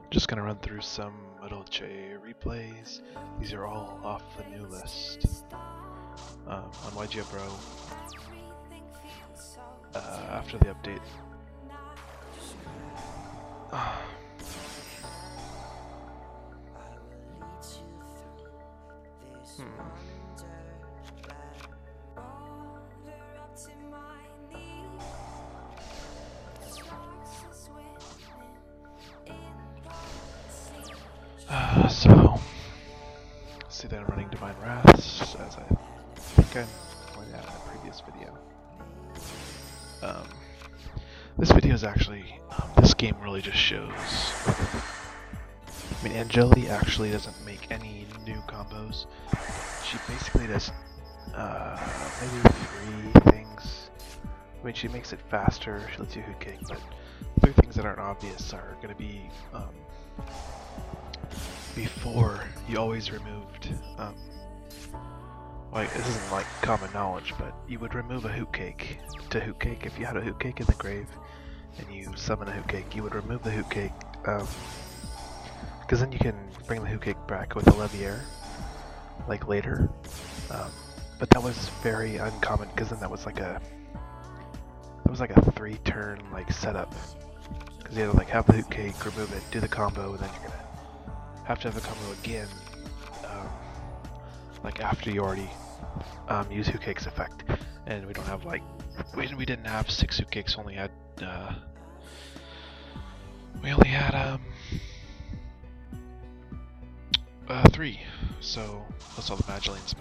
Just gonna run through some Madolches replays. These are all off the new list. On YGO Bro, after the update. So, see that I'm running Divine Wraths, as I think I pointed out in a previous video. This video is actually, this game really just shows, I mean, Anjelly actually doesn't make any new combos. She basically does, maybe 3 things. I mean, she makes it faster, she lets you hoot cake, but 3 things that aren't obvious are going to be, before you always removed, like, this isn't like common knowledge, but you would remove a hoot cake to hoot cake. If you had a hoot cake in the grave and you summon a hoot cake, you would remove the hoot cake, because then you can bring the hoot cake back with a levier, like later. But that was very uncommon, because then that was like a 3-turn like setup, because you had to like have the hoot cake, remove it, do the combo, and then you're gonna have to have the combo again, like after you already use hoot cake's effect. And we don't have like, we didn't have 6 hoot cakes, only had we only had 3, so plus all the Madolches,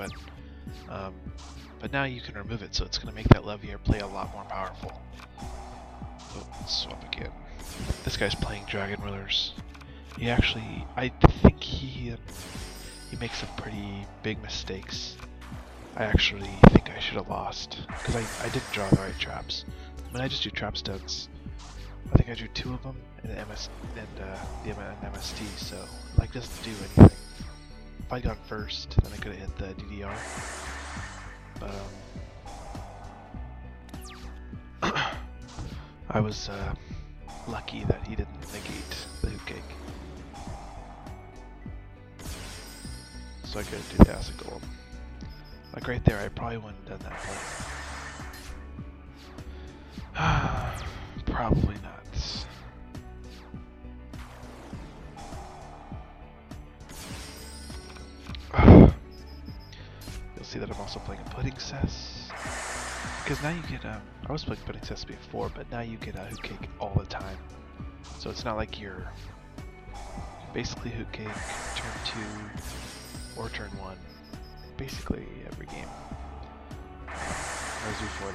but now you can remove it, so it's going to make that levier play a lot more powerful. Oh, let's swap again. This guy's playing Dragon Rulers. He actually, I think he makes some pretty big mistakes. I actually think I should have lost, because I didn't draw the right traps. I mean, I just do trap stones. I think I drew 2 of them, and the MST, so like doesn't do anything. If I'd gone first, then I could have hit the DDR. But I was lucky that he didn't negate the hoot cake, so I could do the acid golem. Like right there, I probably wouldn't have done that play. Probably not. You'll see that I'm also playing a pudding cess, because now you get I was playing pudding cess before, but now you get a hoot cake all the time. So it's not like you're basically hoot cake turn 2 or turn 1, basically every game. Whereas before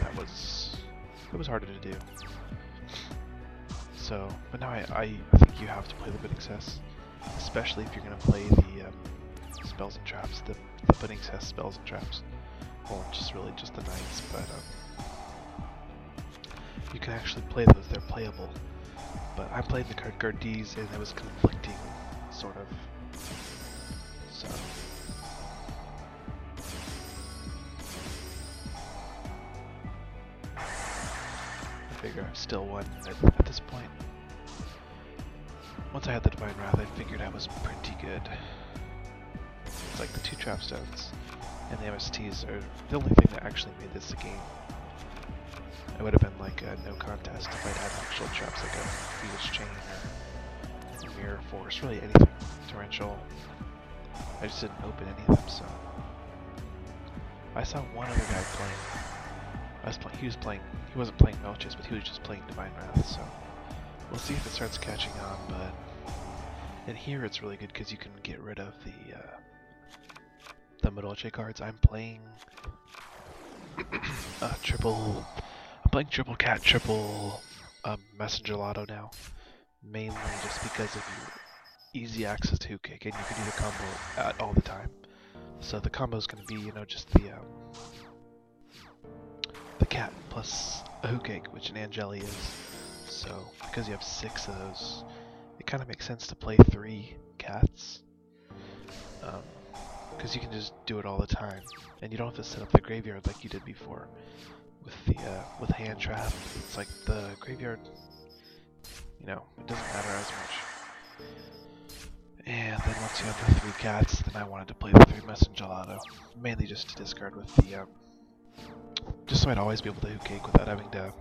it was harder to do. So, but now I think you have to play the pudding cess, especially if you're gonna play the spells and traps, the pudding cess spells and traps. Well, just really just the knights, but you can actually play those, they're playable. But I played the card guard Ds and it was conflicting, sort of. So. I figure I've still won at this point. Once I had the Divine Wrath, I figured I was pretty good. It's like the 2 trap stones and the MSTs are the only thing that actually made this a game. It would have been like a no contest if I'd had actual traps like a Fetus Chain or a Mirror Force, really anything. Torrential. I just didn't open any of them, so. I saw one other guy playing. He wasn't playing Madolches, but he was just playing Divine Wrath, so. We'll see if it starts catching on, but in here it's really good because you can get rid of the Madolche cards. I'm playing triple cat, triple messenger lotto now, mainly just because of your easy access to hoot cake, and you can do the combo all the time. So the combo is going to be, just the cat plus a hoot cake, which an Anjelly is. So, because you have 6 of those, it kind of makes sense to play 3 cats. Because you can just do it all the time, and you don't have to set up the graveyard like you did before. With hand trap, it's like the graveyard, it doesn't matter as much. And then once you have the 3 cats, then I wanted to play the 3 Messengelado. Mainly just to discard with the, just so I'd always be able to hook cake without having to,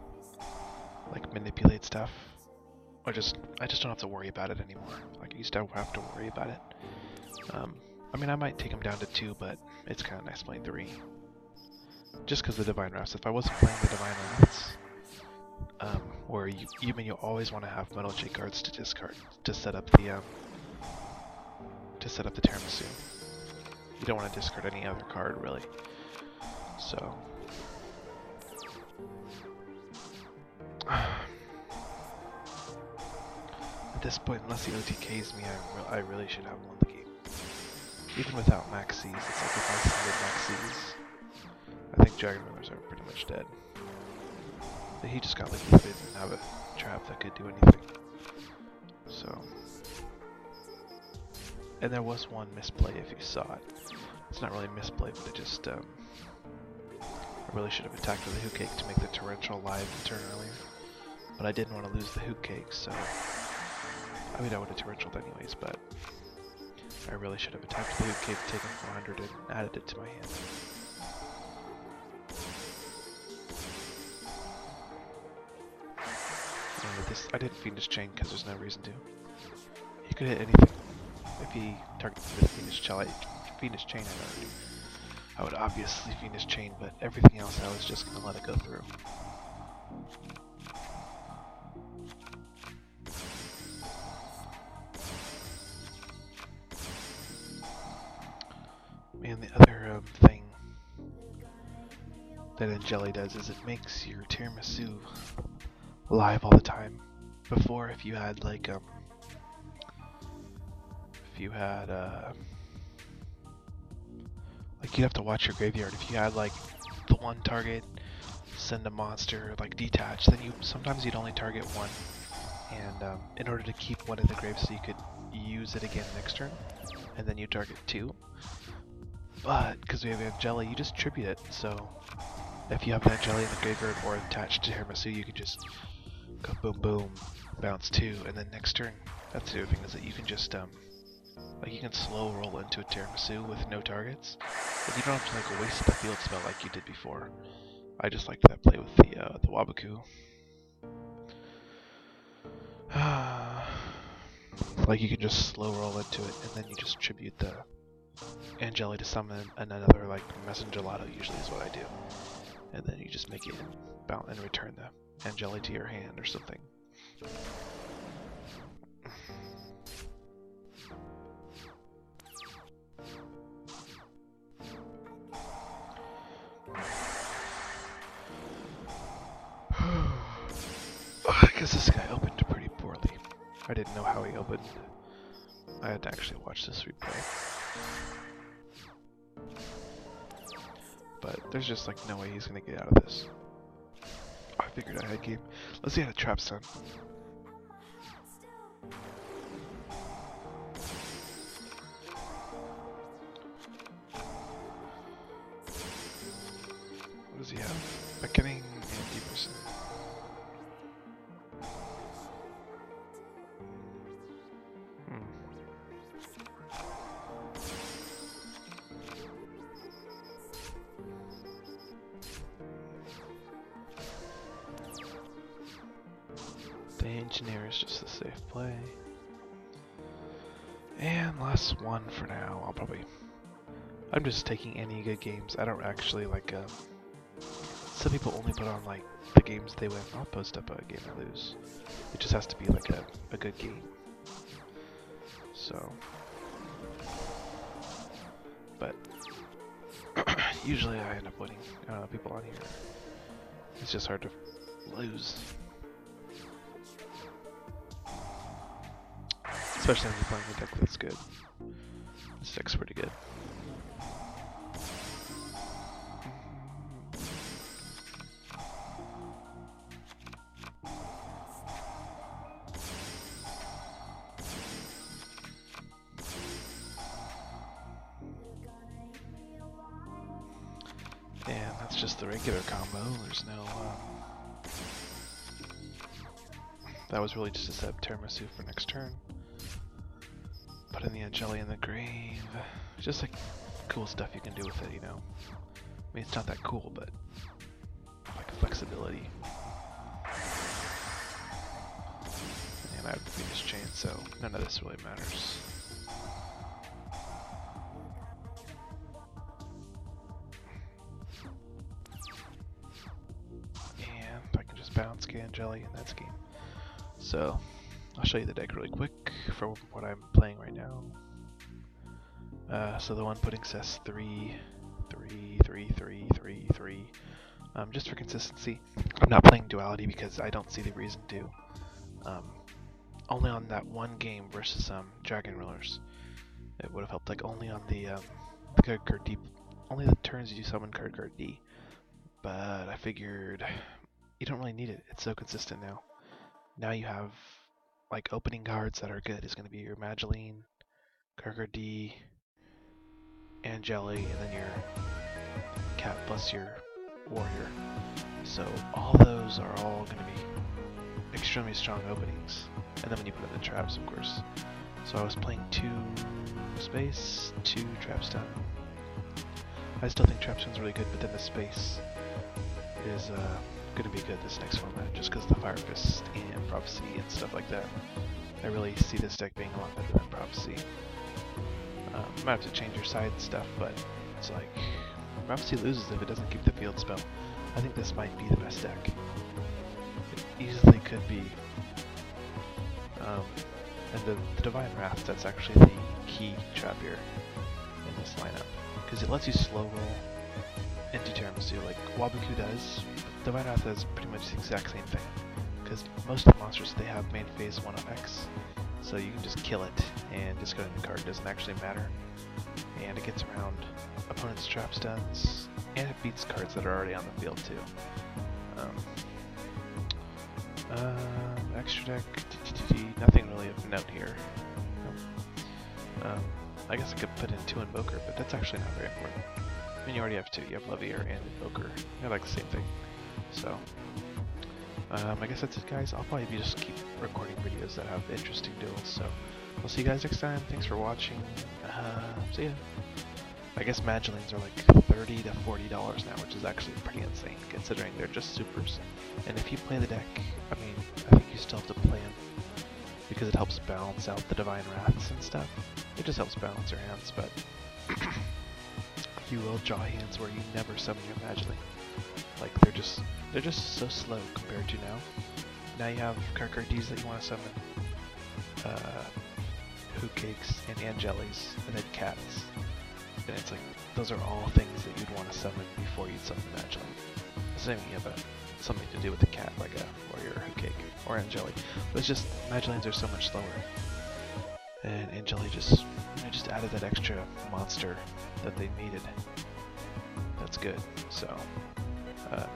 like, manipulate stuff. Or I just don't have to worry about it anymore. Like, I used to have to worry about it. I mean, I might take them down to 2, but it's kind of nice playing 3. Just because the Divine Wraths. If I wasn't playing the Divine Wraths, where you always want to have Madolches cards to discard to set up the tiramisu. You don't want to discard any other card really. So at this point, unless he OTKs me, I really should have won the game. Even without Maxes, it's like if I submit Maxes, I think Dragon Runners are pretty much dead. But he just got like he didn't have a trap that could do anything. So, and there was one misplay if you saw it. It's not really a misplay, but it just I really should have attacked with the hook cake to make the torrential live and turn earlier. But I didn't want to lose the hook cake, so I mean I would have torrentialed anyways, but I really should have attacked the hook cake, taken 400 and added it to my hand. This, I didn't Fiendish Chain because there's no reason to. He could hit anything. If he targeted with Fiendish Chain, I would obviously Fiendish Chain, but everything else I was just going to let it go through. And the other thing that Anjelly does is it makes your tiramisu live all the time. Before, if you had like you'd have to watch your graveyard. If you had like the one target, send a monster, like detach, then sometimes you'd only target one, and in order to keep one in the grave so you could use it again next turn, and then you target 2. But because we have Anjelly, you just tribute it. So if you have an Anjelly in the graveyard or attached to Tiramisu, you can just go boom boom, bounce 2, and then next turn. That's the other thing, is that you can just like you can slow roll into a Tiramisu with no targets, and you don't have to like waste the field spell like you did before. I just like that play with the Wabaku. Like you can just slow roll into it, and then you just tribute the Anjelly to summon another like Messengelado usually is what I do, and then you just make it and return the Anjelly to your hand or something. I guess this guy opened pretty poorly. I didn't know how he opened. I had to actually watch this replay. But there's just like no way he's gonna get out of this. I figured I had game. Let's see how the trap's done. What does he have? Beckoning and Deeperson. The Engineer is just a safe play. And last one for now. I'm just taking any good games. I don't actually like, some people only put on like the games they win. I'll post up a game I lose. It just has to be like a good game. So, but usually I end up winning. People on here, it's just hard to lose. Especially when you're playing a deck that's good. This deck's pretty good. And that's just the regular combo. There's no, that was really just to set up Tiramisu for next turn. But put in the Anjelly in the grave. Just like cool stuff you can do with it, you know. I mean, it's not that cool, but like flexibility. And I have the Venus chain, so none of this really matters. And I can just bounce Anjelly, and that's game. So I'll show you the deck really quick for what I'm playing right now. So the one putting says 3, 3, 3, 3, 3, 3. Just for consistency, I'm not playing duality because I don't see the reason to. Only on that one game versus Dragon Rulers, it would have helped. Like only on the card D, only the turns you summon card D. But I figured you don't really need it. It's so consistent now. Now you have like opening cards that are good. Is going to be your Madolches, card D, Anjelly, and then your cat plus your warrior. So all those are all going to be extremely strong openings. And then when you put in the traps, of course. So I was playing 2 space, 2 trap stun. I still think trap stun's really good, but then the space is going to be good this next format, just because of the Fire Fist and Prophecy and stuff like that. I really see this deck being a lot better than Prophecy. You might have to change your side stuff, but it's like Prophecy loses if it doesn't keep the field spell. I think this might be the best deck. It easily could be. And the Divine Wrath, that's actually the key trap here in this lineup, because it lets you slow roll into Tiramisu like Wabuku does. Divine Wrath does pretty much the exact same thing, because most of the monsters, they have main phase 1 of X, so you can just kill it and discarding the card doesn't actually matter. And it gets around opponent's trap stuns, and it beats cards that are already on the field too. Extra deck, nothing really of note here. I guess I could put in 2 Invoker, but that's actually not very important. I mean, you already have 2. You have Levier and Invoker. They're like the same thing. So, I guess that's it, guys. I'll probably just keep recording videos that have interesting duels. So, I'll see you guys next time. Thanks for watching. See ya. I guess Madolches are like $30 to $40 now, which is actually pretty insane considering they're just supers. And if you play the deck, I mean, I think you still have to play them because it helps balance out the Divine Wraths and stuff. It just helps balance your hands, but you will draw hands where you never summon your Madolches. Like they're just so slow compared to now. Now you have card Ds that you want to summon, Hoot Cakes and Anjellies, and then Cats. And it's like, those are all things that you'd want to summon before you'd summon the Madolches. It's not even you have something to do with the cat, like a warrior or Hoot Cake or Anjelly. But it's just, Madolches are so much slower. And Anjelly just added that extra monster that they needed. That's good. So,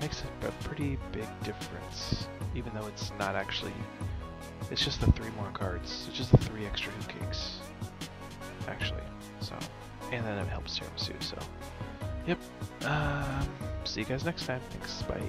makes a pretty big difference, even though it's not actually, it's just the 3 more cards. It's just the 3 extra Hoot Cakes, actually. So, and then it helps Tiramisu, so, yep. See you guys next time. Thanks, bye.